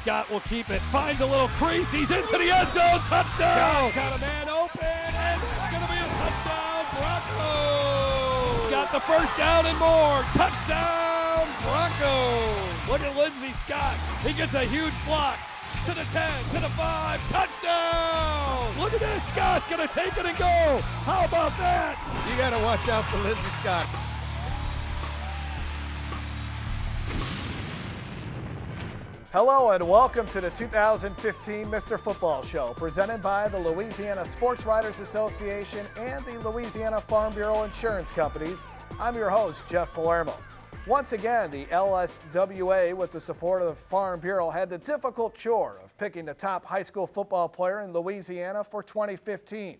Scott will keep it, finds a little crease, he's into the end zone, touchdown! Got a man open, and it's going to be a touchdown, Broncos! Got the first down and more, touchdown, Broncos! Look at Lindsey Scott, he gets a huge block, to the 10, to the 5, touchdown! Look at this, Scott's going to take it and go, how about that? You got to watch out for Lindsey Scott. Hello and welcome to the 2015 Mr. Football Show, presented by the Louisiana Sports Writers Association and the Louisiana Farm Bureau Insurance Companies. I'm your host, Jeff Palermo. Once again, the LSWA, with the support of the Farm Bureau, had the difficult chore of picking the top high school football player in Louisiana for 2015.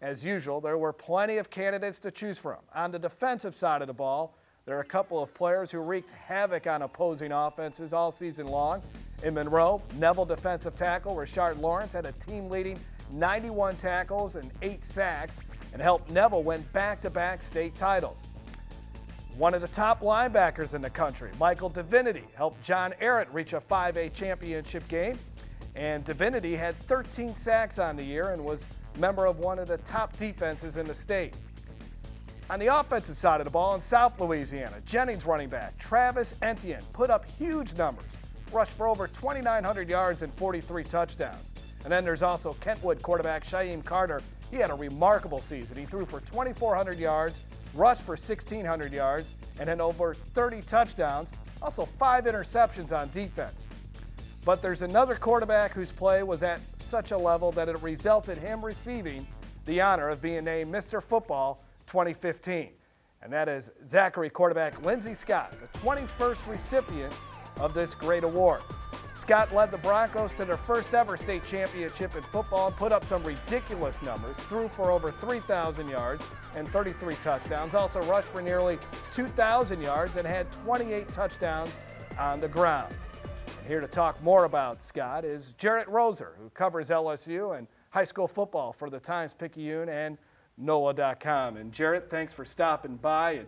As usual, there were plenty of candidates to choose from. On the defensive side of the ball, there are a couple of players who wreaked havoc on opposing offenses all season long. In Monroe, Neville defensive tackle Rashard Lawrence had a team-leading 91 tackles and 8 sacks and helped Neville win back-to-back state titles. One of the top linebackers in the country, Michael Divinity, helped John Arrett reach a 5A championship game. And Divinity had 13 sacks on the year and was a member of one of the top defenses in the state. On the offensive side of the ball in South Louisiana, Jennings running back Travis Etienne put up huge numbers, rushed for over 2,900 yards and 43 touchdowns. And then there's also Kentwood quarterback Shaim Carter. He had a remarkable season. He threw for 2,400 yards, rushed for 1,600 yards, and had over 30 touchdowns, also 5 interceptions on defense. But there's another quarterback whose play was at such a level that it resulted him receiving the honor of being named Mr. Football 2015, and that is Zachary quarterback Lindsey Scott, the 21st recipient of this great award. Scott led the Broncos to their first ever state championship in football and put up some ridiculous numbers, threw for over 3,000 yards and 33 touchdowns, also rushed for nearly 2,000 yards and had 28 touchdowns on the ground. And here to talk more about Scott is Jarrett Roser, who covers LSU and high school football for the Times-Picayune and NOLA.com. And Jarrett, thanks for stopping by. And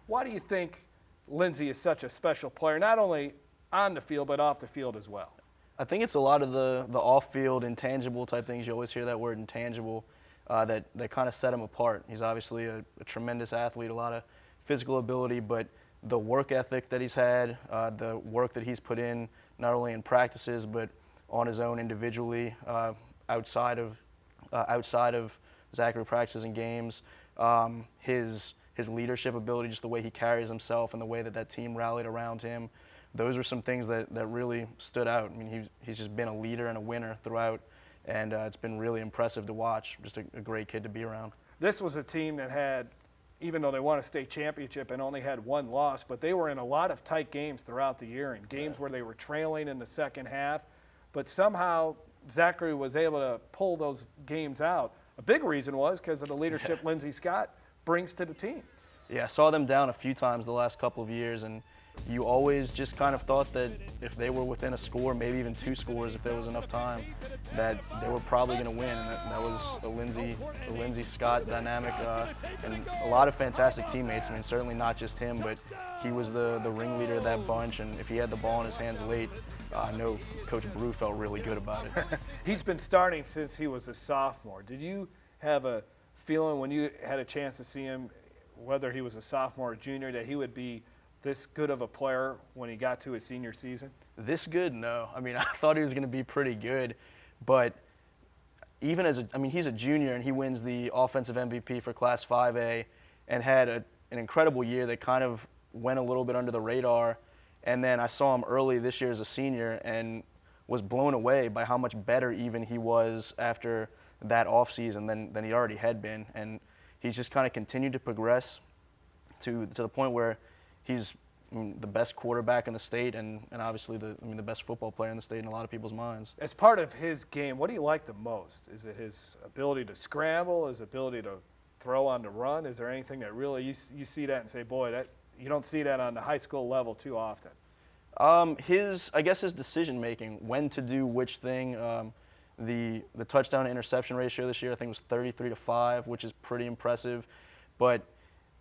why do you think Lindsey is such a special player, not only on the field but off the field as well? I think it's a lot of the off-field intangible type things. You always hear that word intangible that kind of set him apart. He's obviously a tremendous athlete, a lot of physical ability, but the work ethic that he's had, the work that he's put in, not only in practices but on his own individually, outside of Zachary practices and games, his leadership ability, just the way he carries himself and the way that team rallied around him, those were some things that really stood out. I mean, he's just been a leader and a winner throughout, and it's been really impressive to watch. Just a great kid to be around. This was a team that had, even though they won a state championship and only had one loss, but they were in a lot of tight games throughout the year, and games where they were trailing in the second half, but somehow Zachary was able to pull those games out. A big reason was because of the leadership Lindsey Scott brings to the team. Yeah, I saw them down a few times the last couple of years, and you always just kind of thought that if they were within a score, maybe even 2 scores if there was enough time, that they were probably going to win. And that was a Lindsey Scott dynamic, and a lot of fantastic teammates. I mean, certainly not just him, but he was the ringleader of that bunch, and if he had the ball in his hands late, I know Coach Brew felt really good about it. He's been starting since he was a sophomore. Did you have a feeling when you had a chance to see him, whether he was a sophomore or junior, that he would be this good of a player when he got to his senior season? This good? No. I mean, I thought he was going to be pretty good, but even he's a junior and he wins the offensive MVP for Class 5A and had an incredible year that kind of went a little bit under the radar. And then I saw him early this year as a senior and was blown away by how much better even he was after that offseason than he already had been. And he's just kind of continued to progress to the point where he's the best quarterback in the state and obviously the best football player in the state in a lot of people's minds. As part of his game, what do you like the most? Is it his ability to scramble, his ability to throw on the run? Is there anything that really you see that and say, boy, that you don't see that on the high school level too often? I guess his decision making, when to do which thing. The touchdown to interception ratio this year I think was 33-5, which is pretty impressive. But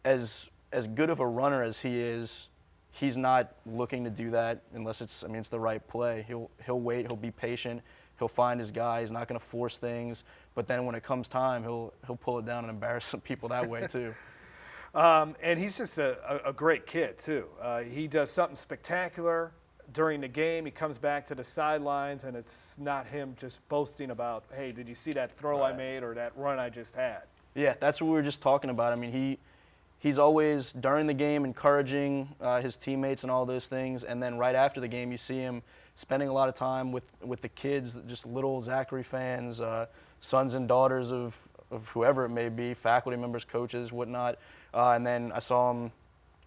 as good of a runner as he is, he's not looking to do that unless it's the right play. He'll wait, he'll be patient, he'll find his guy. He's not going to force things, but then when it comes time, he'll pull it down and embarrass some people that way too. And he's just a great kid too. He does something spectacular during the game. He comes back to the sidelines, and it's not him just boasting about, hey, did you see that throw I made or that run I just had? Yeah, that's what we were just talking about. I mean, he's always, during the game, encouraging his teammates and all those things, and then right after the game, you see him spending a lot of time with the kids, just little Zachary fans, sons and daughters of whoever it may be, faculty members, coaches, whatnot. And then I saw him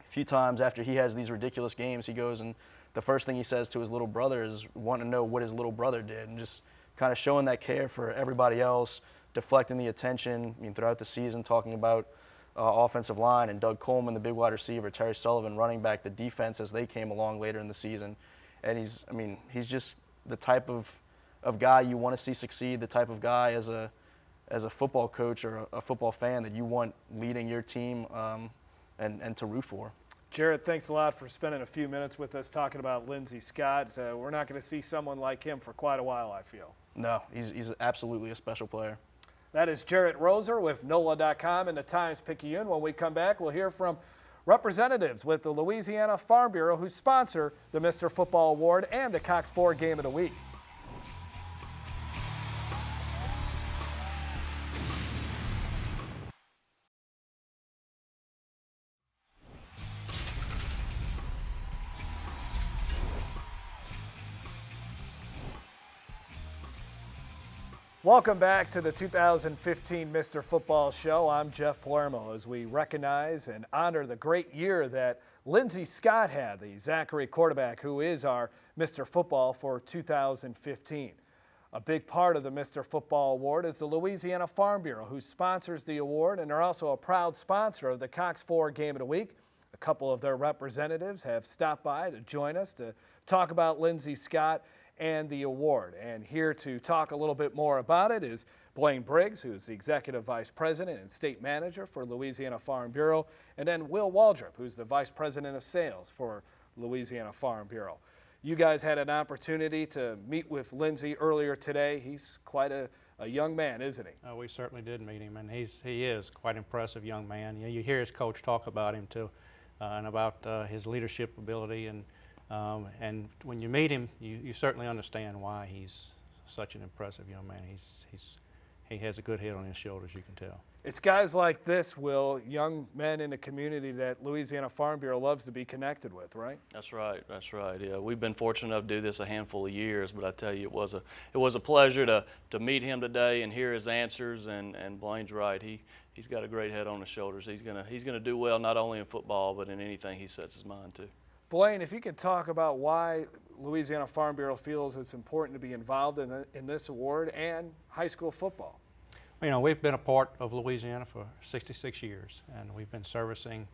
a few times after he has these ridiculous games. He goes and the first thing he says to his little brother is wanting to know what his little brother did, and just kind of showing that care for everybody else, deflecting the attention throughout the season, talking about offensive line and Doug Coleman, the big wide receiver, Terry Sullivan, running back, the defense as they came along later in the season. And he's just the type of guy you want to see succeed, the type of guy as a football coach or a football fan that you want leading your team and to root for. Jarrett, thanks a lot for spending a few minutes with us talking about Lindsey Scott. We're not going to see someone like him for quite a while, I feel. No, he's absolutely a special player. That is Jarrett Roser with NOLA.com and the Times-Picayune. When we come back, we'll hear from representatives with the Louisiana Farm Bureau who sponsor the Mr. Football Award and the Cox 4 Game of the Week. Welcome back to the 2015 Mr. Football Show. I'm Jeff Palermo as we recognize and honor the great year that Lindsey Scott had, the Zachary quarterback who is our Mr. Football for 2015. A big part of the Mr. Football Award is the Louisiana Farm Bureau, who sponsors the award, and they're also a proud sponsor of the Cox 4 Game of the Week. A couple of their representatives have stopped by to join us to talk about Lindsey Scott and the award. And here to talk a little bit more about it is Blaine Briggs, who is the Executive Vice President and State Manager for Louisiana Farm Bureau, and then Will Waldrop, who's the Vice President of Sales for Louisiana Farm Bureau. You guys had an opportunity to meet with Lindsey earlier today. He's quite a young man, isn't he? We certainly did meet him, and he is quite an impressive young man. You hear his coach talk about him too, and about his leadership ability, and when you meet him, you certainly understand why he's such an impressive young man. He has a good head on his shoulders, you can tell. It's guys like this, Will, young men in the community that Louisiana Farm Bureau loves to be connected with, right? That's right. That's right. Yeah, we've been fortunate enough to do this a handful of years, but I tell you, it was a pleasure to meet him today and hear his answers. And Blaine's right. He's got a great head on his shoulders. He's gonna do well not only in football but in anything he sets his mind to. Blaine, if you could talk about why Louisiana Farm Bureau feels it's important to be involved in this award and high school football. You know, we've been a part of Louisiana for 66 years, and we've been servicing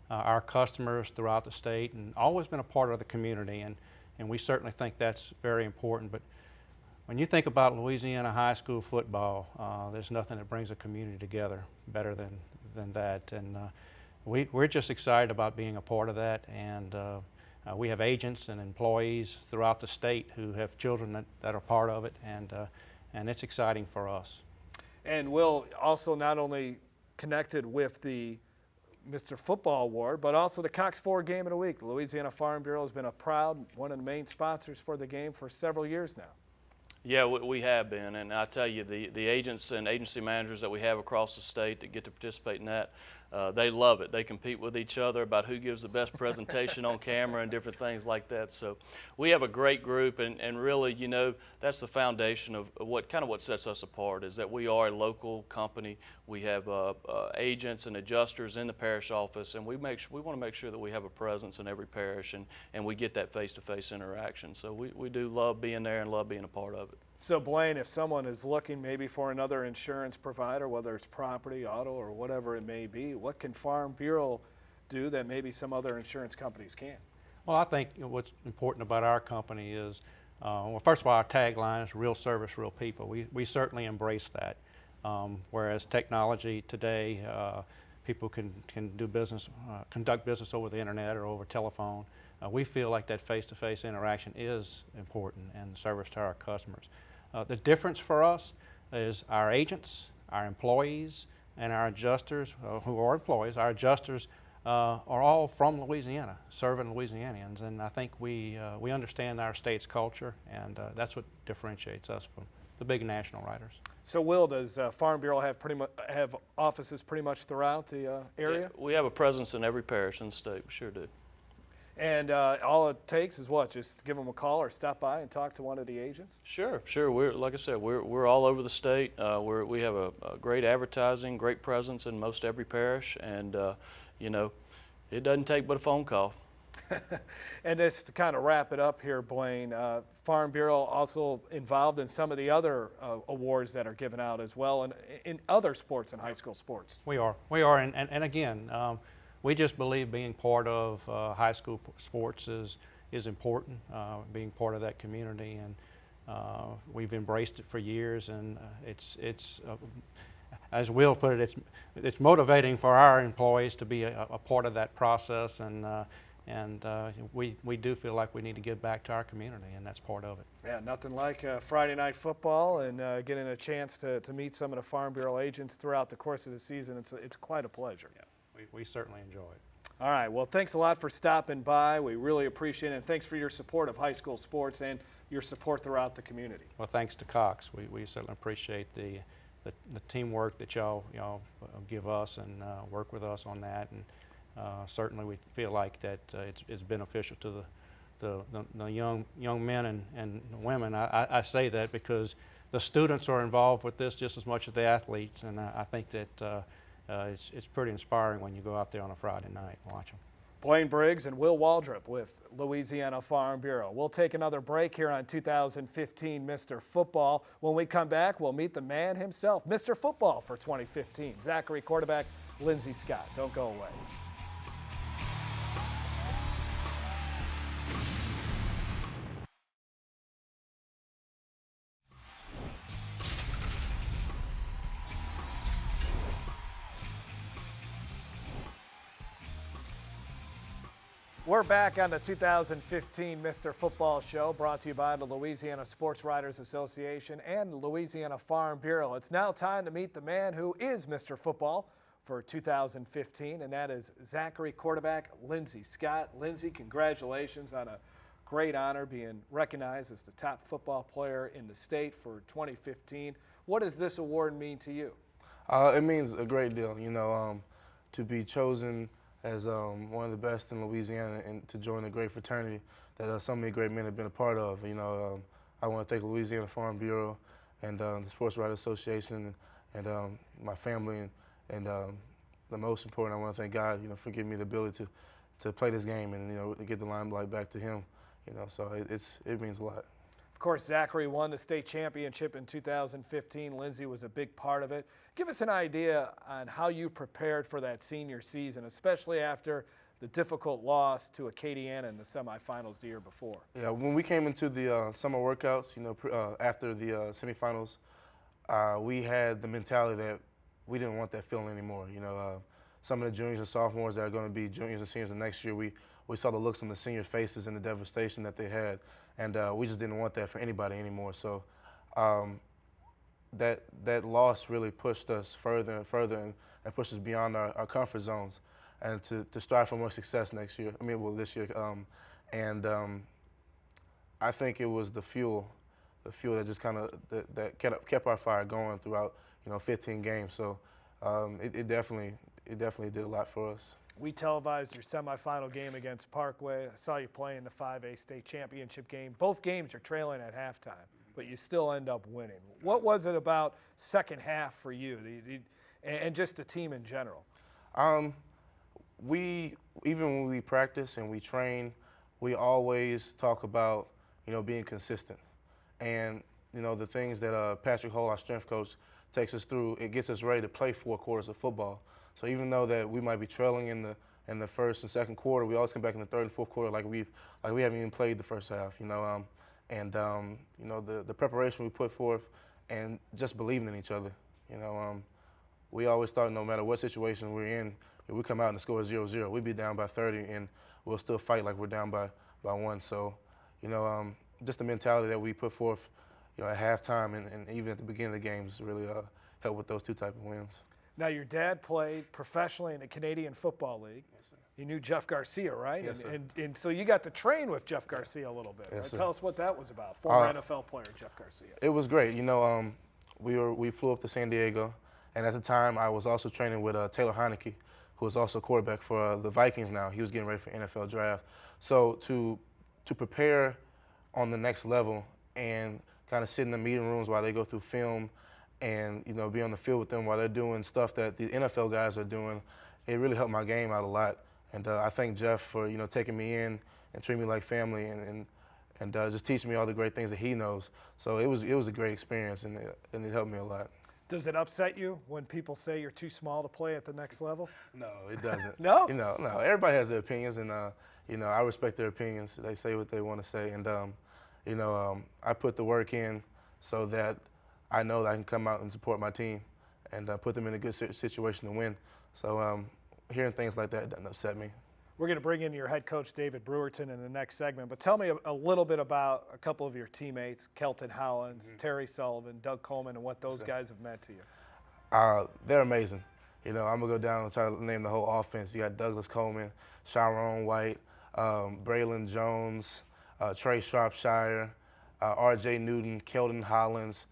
our customers throughout the state and always been a part of the community, and we certainly think that's very important. But when you think about Louisiana high school football, there's nothing that brings a community together better than that. And we're just excited about being a part of that, and we have agents and employees throughout the state who have children that are part of it, and it's exciting for us. And Will also not only connected with the Mr. Football Award, but also the Cox 4 Game of the Week. The Louisiana Farm Bureau has been a proud one of the main sponsors for the game for several years now. Yeah, we have been, and I tell you, the agents and agency managers that we have across the state that get to participate in that, they love it. They compete with each other about who gives the best presentation on camera and different things like that. So we have a great group, and really, you know, that's the foundation of what sets us apart is that we are a local company. We have agents and adjusters in the parish office, and we want to make sure that we have a presence in every parish, and we get that face-to-face interaction. So we do love being there and love being a part of it. So Blaine, if someone is looking maybe for another insurance provider, whether it's property, auto, or whatever it may be, what can Farm Bureau do that maybe some other insurance companies can't? Well, I think what's important about our company is, well, first of all, our tagline is real service, real people. We certainly embrace that. Whereas technology today, people can do business, conduct business over the internet or over telephone. we feel like that face-to-face interaction is important and service to our customers. The difference for us is our agents, our employees, and our adjusters who are employees. Our adjusters are all from Louisiana, serving Louisianians, and I think we understand our state's culture, and that's what differentiates us from the big national writers. So, Will, does Farm Bureau have offices pretty much throughout the area? Yeah, we have a presence in every parish in the state. We sure do. And all it takes is what? Just give them a call or stop by and talk to one of the agents? Sure. We're, like I said, we're all over the state. We have a great advertising, great presence in most every parish, and you know, it doesn't take but a phone call. And just to kind of wrap it up here, Blaine, Farm Bureau also involved in some of the other awards that are given out as well, and in other sports and high school sports. We are, and again, we just believe being part of high school sports is important, being part of that community, and we've embraced it for years, and it's as Will put it, it's motivating for our employees to be a part of that process, and we do feel like we need to give back to our community, and that's part of it. Yeah, nothing like Friday night football and getting a chance to meet some of the Farm Bureau agents throughout the course of the season. It's quite a pleasure. Yeah, we certainly enjoy it. All right, well, thanks a lot for stopping by. We really appreciate it, and thanks for your support of high school sports and your support throughout the community. Well, thanks to Cox. We certainly appreciate the teamwork that y'all give us and work with us on that, and certainly we feel like that it's beneficial to the young men and women. I say that because the students are involved with this just as much as the athletes, and I think that it's pretty inspiring when you go out there on a Friday night and watch them. Blaine Briggs and Will Waldrop with Louisiana Farm Bureau. We'll take another break here on 2015 Mr. Football. When we come back, we'll meet the man himself, Mr. Football for 2015, Zachary quarterback Lindsey Scott. Don't go away. We're back on the 2015 Mr. Football Show, brought to you by the Louisiana Sports Writers Association and the Louisiana Farm Bureau. It's now time to meet the man who is Mr. Football for 2015, and that is Zachary quarterback Lindsey Scott. Lindsey, congratulations on a great honor being recognized as the top football player in the state for 2015. What does this award mean to you? It means a great deal, you know, to be chosen as one of the best in Louisiana and to join a great fraternity that so many great men have been a part of. You know, I want to thank Louisiana Farm Bureau and the Sports Writers Association and my family, and the most important, I want to thank God, you know, for giving me the ability to play this game and, you know, to get the limelight back to him. You know, so it means a lot. Of course, Zachary won the state championship in 2015. Lindsey was a big part of it. Give us an idea on how you prepared for that senior season, especially after the difficult loss to Acadiana in the semifinals the year before. Yeah, when we came into the summer workouts, you know, after the semifinals, we had the mentality that we didn't want that feeling anymore. You know, some of the juniors and sophomores that are going to be juniors and seniors the next year, we saw the looks on the seniors' faces and the devastation that they had, and we just didn't want that for anybody anymore. So that loss really pushed us further and further and pushed us beyond our comfort zones, and to strive for more success next year. I mean, well, this year. I think it was the fuel that just kind of that kept our fire going throughout, you know, 15 games. So it definitely did a lot for us. We televised your semifinal game against Parkway. I saw you play in the 5A state championship game. Both games you're trailing at halftime, but you still end up winning. What was it about second half for you and just the team in general? Even when we practice and we train, we always talk about, you know, being consistent. And, you know, the things that Patrick Hull, our strength coach, takes us through, it gets us ready to play 4 quarters of football. So even though that we might be trailing in the first and second quarter, we always come back in the third and fourth quarter like we haven't even played the first half, you know. You know, the preparation we put forth and just believing in each other. You know, we always thought no matter what situation we're in, if we come out and score 0-0, we'd be down by 30, and we'll still fight like we're down by one. So, just the mentality that we put forth, at halftime and even at the beginning of the games really helped with those two type of wins. Now, your dad played professionally in the Canadian Football League. Yes, sir. You knew Jeff Garcia, right? Yes, sir. And so you got to train with Jeff Garcia a little bit. Yes, Right? sir. Tell us what that was about. Former NFL player Jeff Garcia. It was great. We flew up to San Diego, and at the time I was also training with Taylor Heineke, who is also quarterback for the Vikings now. He was getting ready for NFL draft. So to prepare on the next level and kind of sit in the meeting rooms while they go through film and, be on the field with them while they're doing stuff that the NFL guys are doing, it really helped my game out a lot. And I thank Jeff for, taking me in and treating me like family and just teaching me all the great things that he knows. So it was a great experience, and it helped me a lot. Does it upset you when people say you're too small to play at the next level? No, it doesn't. No? No. Everybody has their opinions, and I respect their opinions. They say what they want to say, and I put the work in so that I know that I can come out and support my team and put them in a good situation to win. So hearing things like that doesn't upset me. We're going to bring in your head coach, David Brewerton, in the next segment. But tell me a little bit about a couple of your teammates, Kelton Hollins, Terry Sullivan, Doug Coleman, and what those guys have meant to you. They're amazing. I'm going to go down and try to name the whole offense. You got Douglas Coleman, Sharon White, Braylon Jones, Trey Shropshire, R.J. Newton, Kelton Hollins,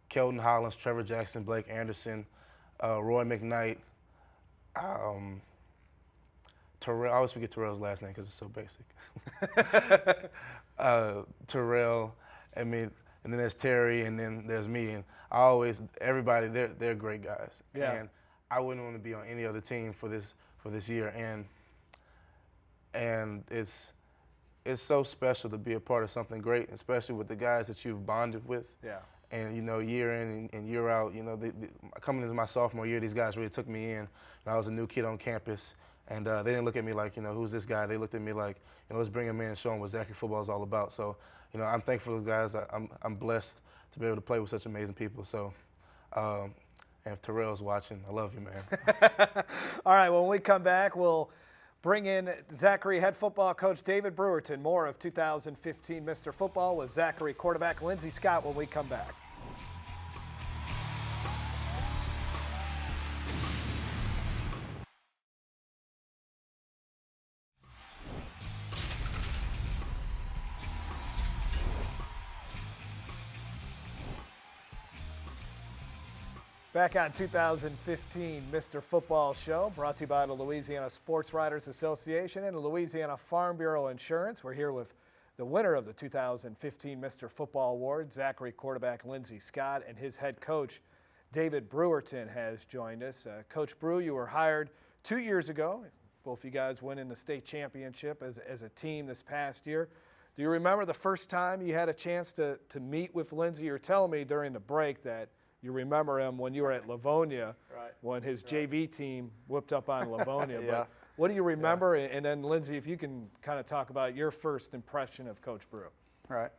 Trevor Jackson, Blake Anderson, Roy McKnight, Terrell. I always forget Terrell's last name because it's so basic. Terrell, and then there's Terry, and then there's me, and everybody, they're great guys. Yeah. And I wouldn't want to be on any other team for this year, and it's so special to be a part of something great, especially with the guys that you've bonded with. Yeah. And year in and year out, coming into my sophomore year, these guys really took me in. And I was a new kid on campus, and they didn't look at me like, who's this guy? They looked at me like, let's bring him in and show him what Zachary football is all about. So, I'm thankful for those guys. I'm blessed to be able to play with such amazing people. So, and if Terrell's watching, I love you, man. All right, when we come back, we'll bring in Zachary head football coach David Brewerton. More of 2015 Mr. Football with Zachary quarterback Lindsey Scott when we come back. Back on 2015 Mr. Football Show, brought to you by the Louisiana Sports Writers Association and the Louisiana Farm Bureau Insurance. We're here with the winner of the 2015 Mr. Football Award, Zachary quarterback Lindsey Scott, and his head coach, David Brewerton, has joined us. Coach Brew, you were hired 2 years ago. Both you guys winning the state championship as a team this past year. Do you remember the first time you had a chance to meet with Lindsey? You were telling me during the break that you remember him when you were at Livonia, right, when his JV team whipped up on Livonia. Yeah. But what do you remember? Yeah. And then, Lindsey, if you can kind of talk about your first impression of Coach Brew. Right.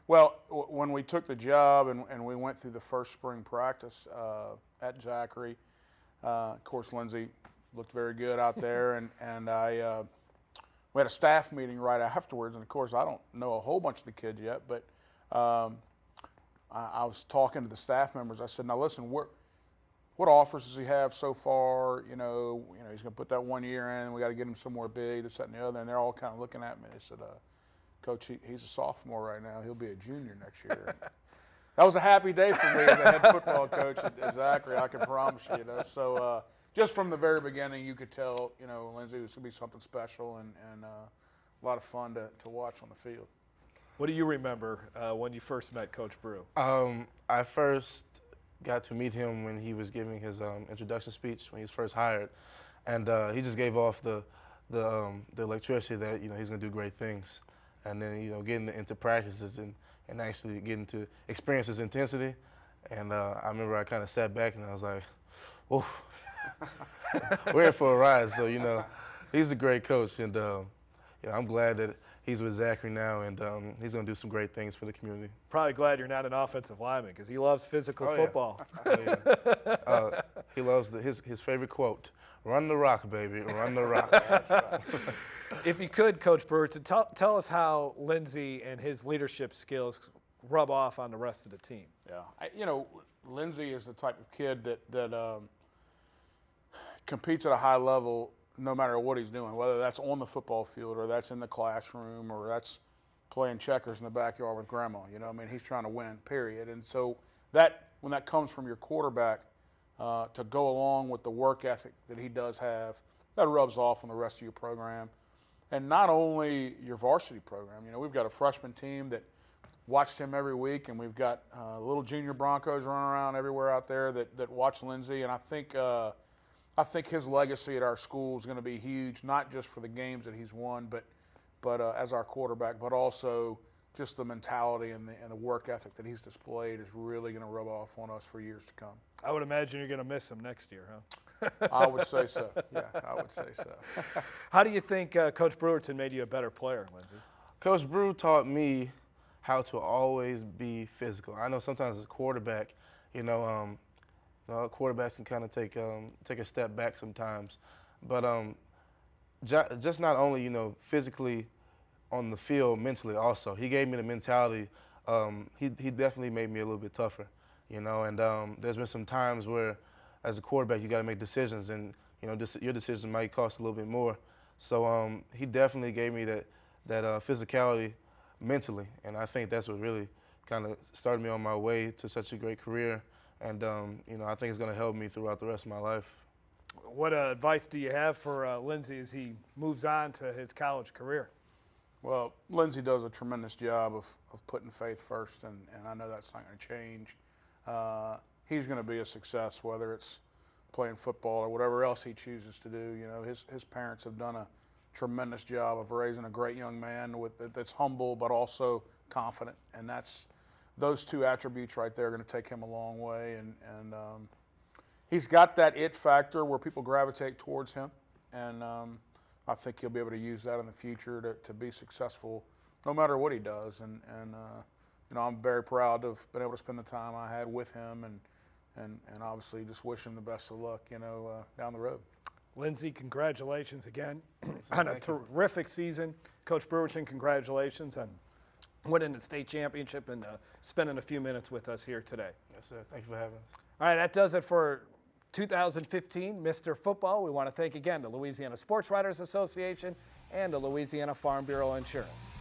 Well, when we took the job and we went through the first spring practice at Zachary, of course, Lindsey looked very good out there, and we had a staff meeting right afterwards. And, of course, I don't know a whole bunch of the kids yet, but I was talking to the staff members. I said, now listen, what offers does he have so far? He's going to put that 1 year in. We got to get him somewhere big, this, that, and the other. And they're all kind of looking at me. They said, Coach, he's a sophomore right now. He'll be a junior next year. That was a happy day for me as a head football coach at Zachary, I can promise you. So just from the very beginning, you could tell, Lindsey was going to be something special and a lot of fun to watch on the field. What do you remember when you first met Coach Brew? I first got to meet him when he was giving his introduction speech when he was first hired, and he just gave off the electricity that he's going to do great things, and then getting into practices and actually getting to experience his intensity, and I remember I kind of sat back and I was like, whoa, we're in for a ride. So he's a great coach, and I'm glad that he's with Zachary now, and he's going to do some great things for the community. Probably glad you're not an offensive lineman because he loves physical football. Yeah. He loves his favorite quote, "Run the rock, baby, run the rock." If you could, Coach Brew, to tell us how Lindsey and his leadership skills rub off on the rest of the team. Yeah, Lindsey is the type of kid that competes at a high level no matter what he's doing, whether that's on the football field or that's in the classroom or that's playing checkers in the backyard with grandma. He's trying to win, period. And so when that comes from your quarterback to go along with the work ethic that he does have, that rubs off on the rest of your program. And not only your varsity program. We've got a freshman team that watched him every week, and we've got little junior Broncos running around everywhere out there that watch Lindsey. And I think his legacy at our school is going to be huge, not just for the games that he's won, but as our quarterback, but also just the mentality and the work ethic that he's displayed is really going to rub off on us for years to come. I would imagine you're going to miss him next year, huh? I would say so. Yeah, I would say so. How do you think Coach Brewerton made you a better player, Lindsey? Coach Brew taught me how to always be physical. I know sometimes as a quarterback, quarterbacks can kind of take a step back sometimes, but just not only physically on the field, mentally also. He gave me the mentality. He definitely made me a little bit tougher, And there's been some times where, as a quarterback, you got to make decisions, and your decision might cost a little bit more. So he definitely gave me that physicality mentally, and I think that's what really kind of started me on my way to such a great career. And I think it's going to help me throughout the rest of my life. What advice do you have for Lindsey as he moves on to his college career? Well, Lindsey does a tremendous job of putting faith first, and I know that's not going to change. He's going to be a success, whether it's playing football or whatever else he chooses to do. His parents have done a tremendous job of raising a great young man that's humble but also confident, and those two attributes right there are going to take him a long way. And he's got that it factor where people gravitate towards him, and I think he'll be able to use that in the future to be successful no matter what he does. And I'm very proud to have been able to spend the time I had with him, and obviously just wish him the best of luck, down the road. Lindsey, congratulations again on a terrific season. Coach Brewerton, congratulations on winning the state championship and spending a few minutes with us here today. Yes, sir. Thank you for having us. All right, that does it for 2015 Mr. Football. We want to thank again the Louisiana Sports Writers Association and the Louisiana Farm Bureau Insurance.